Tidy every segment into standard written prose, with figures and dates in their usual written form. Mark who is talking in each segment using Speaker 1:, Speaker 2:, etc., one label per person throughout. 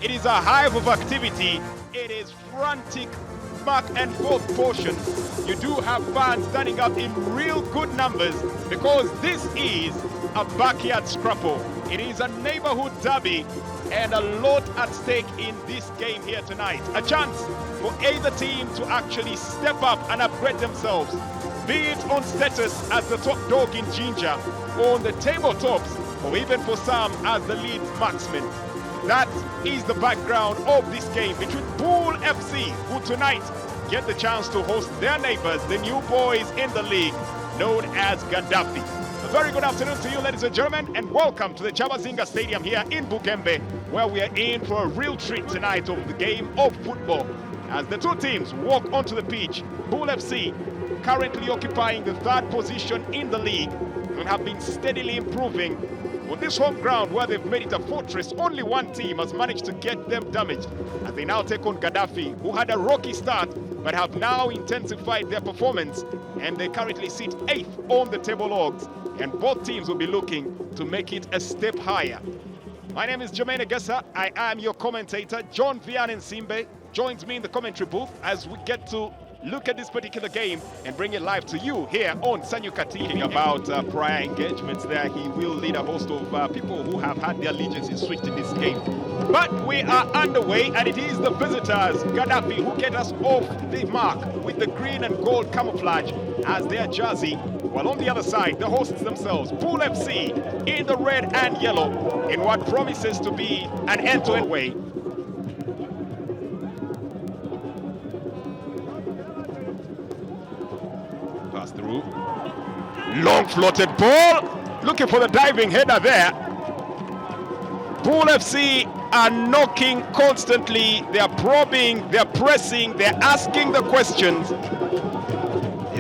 Speaker 1: It is a hive of activity. It is frantic back and forth portion. You do have fans standing up in real good numbers because this is a backyard scrapple. It is a neighborhood derby and a lot at stake in this game here tonight. A chance for either team to actually step up and upgrade themselves, be it on status as the top dog in Jinja, or on the tabletops, or even for some as the lead marksman. That is the background of this game between BUL FC, who tonight get the chance to host their neighbors, the new boys in the league, known as GADDAFI. A very good afternoon to you, ladies and gentlemen, and welcome to the Chabazinga Stadium here in BUGEMBE, where we are in for a real treat tonight of the game of football. As the two teams walk onto the pitch, BUL FC currently occupying the third position in the league and have been steadily improving. On this home ground where they've made it a fortress, only one team has managed to get them damaged as they now take on GADDAFI, who had a rocky start but have now intensified their performance, and they currently sit 8th on the table logs, and both teams will be looking to make it a step higher. My name is Jermaine Agesa. I am your commentator. John Vian Simbe joins me in the commentary booth as we get to look at this particular game and bring it live to you here on Sanyukati. About prior engagements there, he will lead a host of people who have had their allegiances switched in this game. But we are underway, and it is the visitors, GADDAFI, who get us off the mark with the green and gold camouflage as their jersey, while on the other side, the hosts themselves, BUL FC, in the red and yellow, in what promises to be an end-to-end way. Pass through. Long floated ball. Looking for the diving header there. BUL FC are knocking constantly. They are probing, they are pressing, they are asking the questions.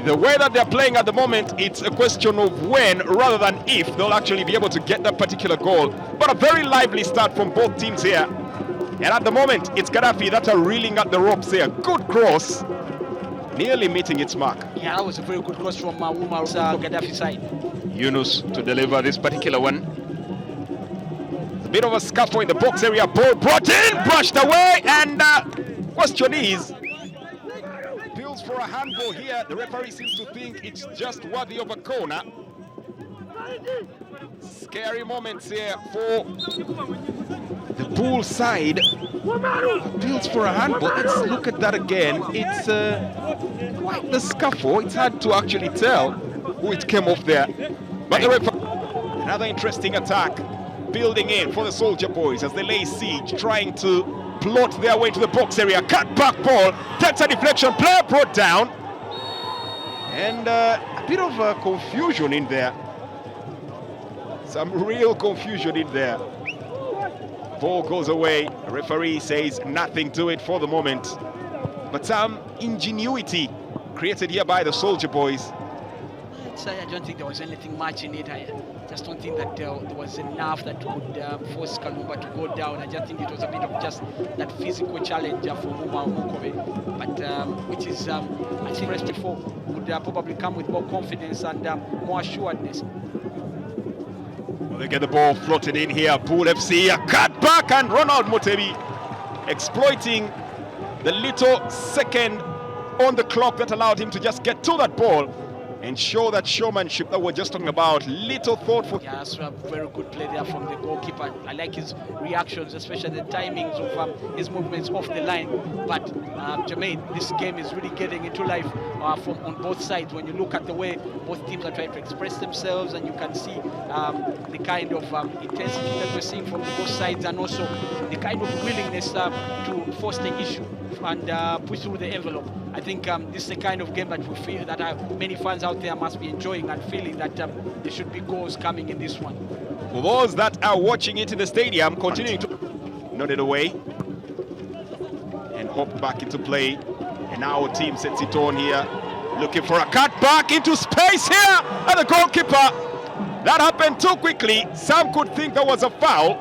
Speaker 1: The way that they're playing at the moment, it's a question of when rather than if they'll actually be able to get that particular goal. But a very lively start from both teams here. And at the moment, it's GADDAFI that are reeling at the ropes here. Good cross. Nearly meeting its mark.
Speaker 2: Yeah, that was a very good cross from Umar's GADDAFI side.
Speaker 1: Yunus to deliver this particular one. A bit of a scuffle in the box area. Ball brought in, brushed away, and question is, appeals for a handball here. The referee seems to think it's just worthy of a corner. Scary moments here for the BUL side. Appeals for a handball. Let's look at that again. It's quite the scuffle. It's hard to actually tell who it came off there. But the referee, another interesting attack building in for the Soldier Boys as they lay siege, trying to plot their way to the box area. Cut back ball, takes a deflection, player brought down, and a bit of confusion in there. Some real confusion in there. Ball goes away. The referee says nothing to it for the moment. But some ingenuity created here by the Soldier Boys.
Speaker 2: I don't think there was anything much in it. I just don't think that there was enough that could force Kalumba to go down. I just think it was a bit of just that physical challenge for Muma Mukove. But which is, I think, rest before would probably come with more confidence and more assuredness.
Speaker 1: Well, they get the ball floated in here. BUL FC, a cut back, and Ronald Mutebi exploiting the little second on the clock that allowed him to just get to that ball and show that showmanship that we're just talking about. Little thoughtful.
Speaker 2: Yeah, that's a very good play there from the goalkeeper. I like his reactions, especially the timings of his movements off the line. But Jermaine, this game is really getting into life from on both sides. When you look at the way both teams are trying to express themselves, and you can see the kind of intensity that we're seeing from both sides, and also the kind of willingness to force the issue and push through the envelope. I think this is the kind of game that we feel that many fans out there must be enjoying and feeling that there should be goals coming in this one.
Speaker 1: For those that are watching it in the stadium, continuing to nod it away and hop back into play. And now our team sets it on here, looking for a cut back into space here at the goalkeeper. That happened too quickly. Some could think there was a foul,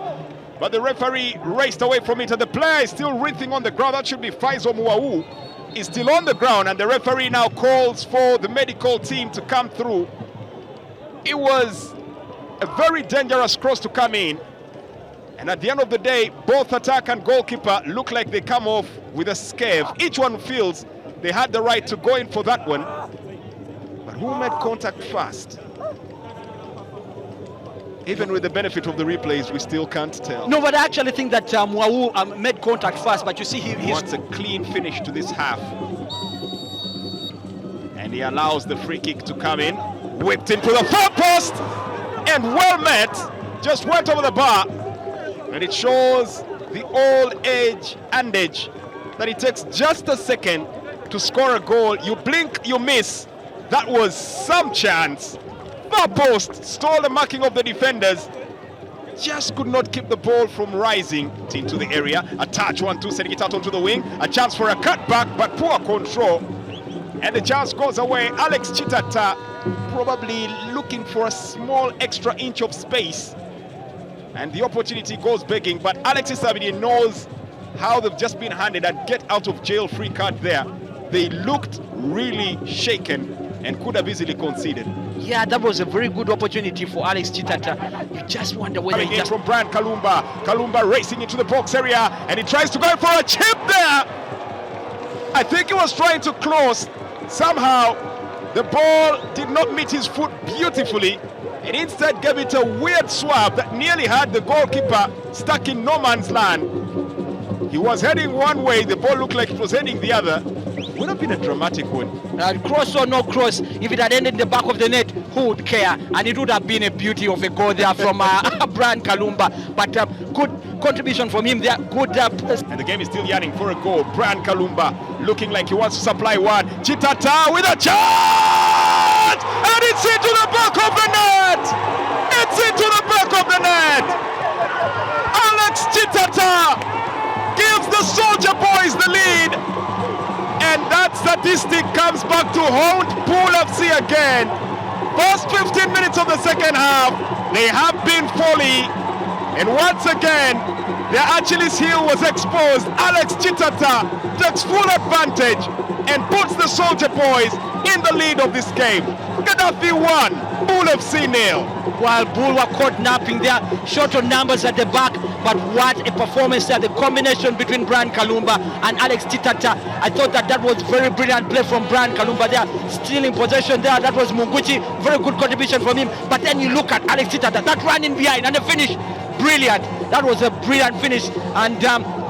Speaker 1: but the referee raced away from it, and the player is still writhing on the ground. That should be Faizo Muau. Is still on the ground, and the referee now calls for the medical team to come through. It was a very dangerous cross to come in, And at the end of the day, both attack and goalkeeper look like they come off with a scathe. Each one feels they had the right to go in for that one. But who made contact first? Even with the benefit of the replays, we still can't tell.
Speaker 2: No, but I actually think that Mwau made contact first, but you see he
Speaker 1: wants a clean finish to this half. And he allows the free kick to come in. Whipped into the far post! And well met, just went over the bar. And it shows the old age and age that it takes just a second to score a goal. You blink, you miss. That was some chance. Far post stole the marking of the defenders. Just could not keep the ball from rising into the area. A touch, 1-2, sending it out onto the wing. A chance for a cutback, but poor control. And the chance goes away. Alex Chitata probably looking for a small extra inch of space. And the opportunity goes begging, but Alexis Sabidi knows how they've just been handed a get out of jail free card there. They looked really shaken and could have easily conceded.
Speaker 2: Yeah, that was a very good opportunity for Alex Chitata. You just wonder whether
Speaker 1: he just... from Brian Kalumba. Kalumba racing into the box area, and he tries to go for a chip there. I think he was trying to close. Somehow, the ball did not meet his foot beautifully. It instead gave it a weird swab that nearly had the goalkeeper stuck in no man's land. He was heading one way, the ball looked like it was heading the other. Would have been a dramatic one.
Speaker 2: Cross or no cross, if it had ended in the back of the net, who would care? And it would have been a beauty of a goal there from Brian Kalumba. But good contribution from him there. Good.
Speaker 1: And the game is still yearning for a goal. Brian Kalumba looking like he wants to supply one. Chitata with a chance! And it's into the back of the net! It's into the back of the net! Alex Chitata gives the Soldier Boys the lead. And that statistic comes back to haunt BUL FC again. First 15 minutes of the second half, they have been folly. And once again, their Achilles heel was exposed. Alex Chitata takes full advantage and puts the Soldier Boys in the lead of this game. GADDAFI 1, BUL FC 0.
Speaker 2: While BUL were caught napping there, short on numbers at the back, but what a performance there. The combination between Brian Kalumba and Alex Chitata, I thought that was very brilliant play from Brian Kalumba there, stealing possession there. That was Munguchi, very good contribution from him. But then you look at Alex Chitata, that run in behind and the finish, brilliant. That was a brilliant finish, and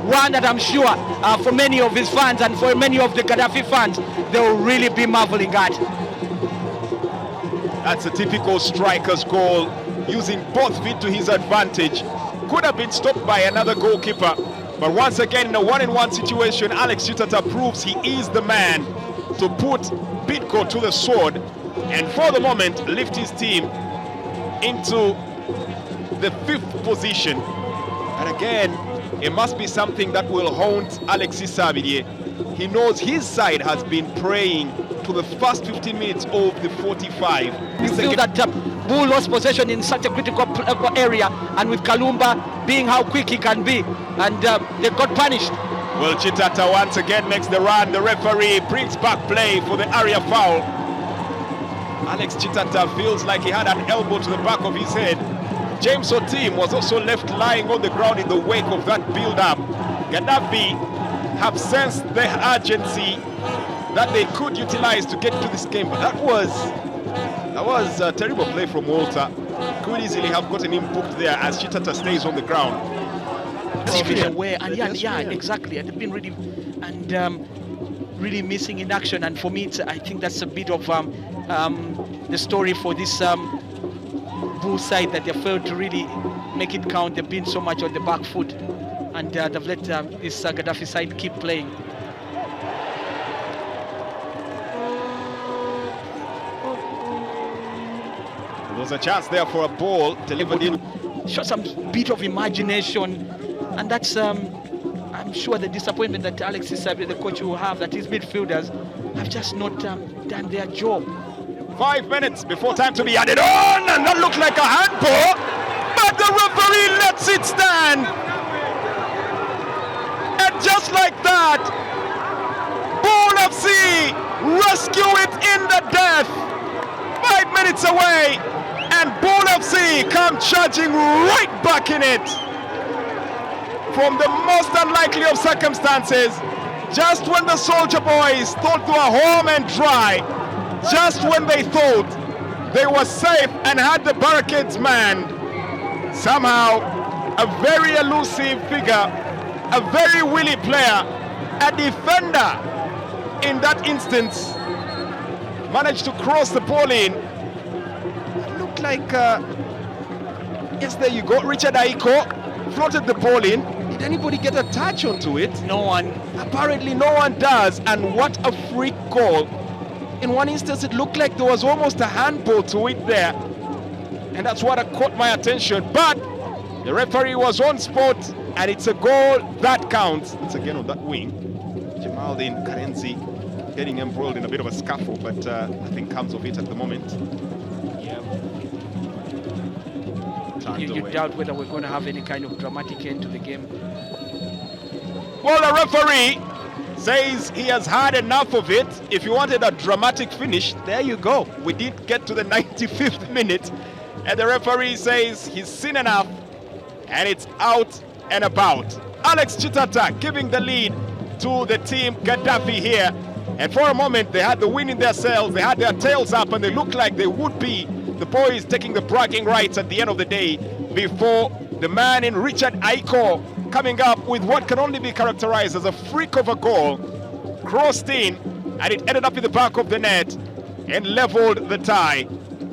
Speaker 2: one that I'm sure for many of his fans and for many of the GADDAFI fans, they will really be marveling at.
Speaker 1: That's a typical striker's goal, using both feet to his advantage. Could have been stopped by another goalkeeper, but once again in a one-on-one situation, Alex Chitata proves he is the man to put Bidco to the sword and for the moment lift his team into the 5th position. And again, it must be something that will haunt Alexis Sabidie. He knows his side has been praying to the first 15 minutes of the 45.
Speaker 2: You feel that BUL lost possession in such a critical area, and with Kalumba being how quick he can be, and they got punished.
Speaker 1: Well, Chitata once again makes the run. The referee brings back play for the area foul. Alex Chitata feels like he had an elbow to the back of his head. James Otim was also left lying on the ground in the wake of that build-up. GADDAFI have sensed the urgency that they could utilize to get to this game, but that was a terrible play from Walter. Could easily have gotten him booked there as Chitata stays on the ground.
Speaker 2: Aware, and yeah, exactly. And they've been really really missing in action. And for me, I think that's a bit of the story for this BUL side, that they failed to really make it count. They've been so much on the back foot, and they've let this GADDAFI side keep playing.
Speaker 1: There was a chance there for a ball delivered in.
Speaker 2: Show some bit of imagination, and that's I'm sure the disappointment that Alexis Sabidie, the coach, will have, that his midfielders have just not done their job.
Speaker 1: 5 minutes before time to be added on, and that looked like a handball, but the referee lets it stand. And just like that, BUL FC rescue it in the death. 5 minutes away, and BUL FC come charging right back in it. from the most unlikely of circumstances. Just when the Soldier Boys thought they were home and dry, just when they thought they were safe and had the barricades manned, somehow a very elusive figure, a very wily player, a defender in that instance, managed to cross the ball in. It looked like, yes, there you go, Richard Aiko floated the ball in. Did anybody get a touch onto it?
Speaker 2: No one.
Speaker 1: Apparently no one does, and what a freak goal. In one instance it looked like there was almost a handball to it there, and that's what caught my attention, but the referee was on spot, and it's a goal that counts. It's again on that wing. Jamaldin Karenzi getting embroiled in a bit of a scuffle, but nothing comes of it at the moment.
Speaker 2: Yeah. You doubt whether we're going to have any kind of dramatic end to the game.
Speaker 1: Well, the referee says he has had enough of it. If you wanted a dramatic finish, there you go. We did get to the 95th minute, and the referee says he's seen enough, and it's out and about. Alex Chitata giving the lead to the team Gaddafi here, and for a moment they had the wind in their sails, they had their tails up, and they looked like they would be the boys taking the bragging rights at the end of the day, before the man in Richard Aiko coming up with what can only be characterized as a freak of a goal, crossed in, and it ended up in the back of the net and leveled the tie.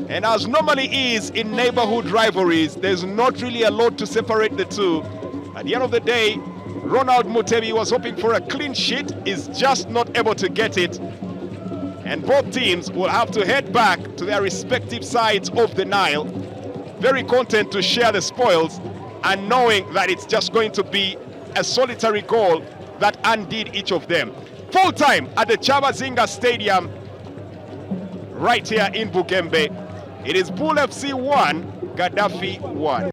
Speaker 1: And as normally is in neighborhood rivalries, there's not really a lot to separate the two. At the end of the day, Ronald Mutebi was hoping for a clean sheet, is just not able to get it. And both teams will have to head back to their respective sides of the Nile, very content to share the spoils, and knowing that it's just going to be a solitary goal that undid each of them. Full time at the Chabazinga Stadium, right here in Bugembe. It is BUL FC 1, Gaddafi 1.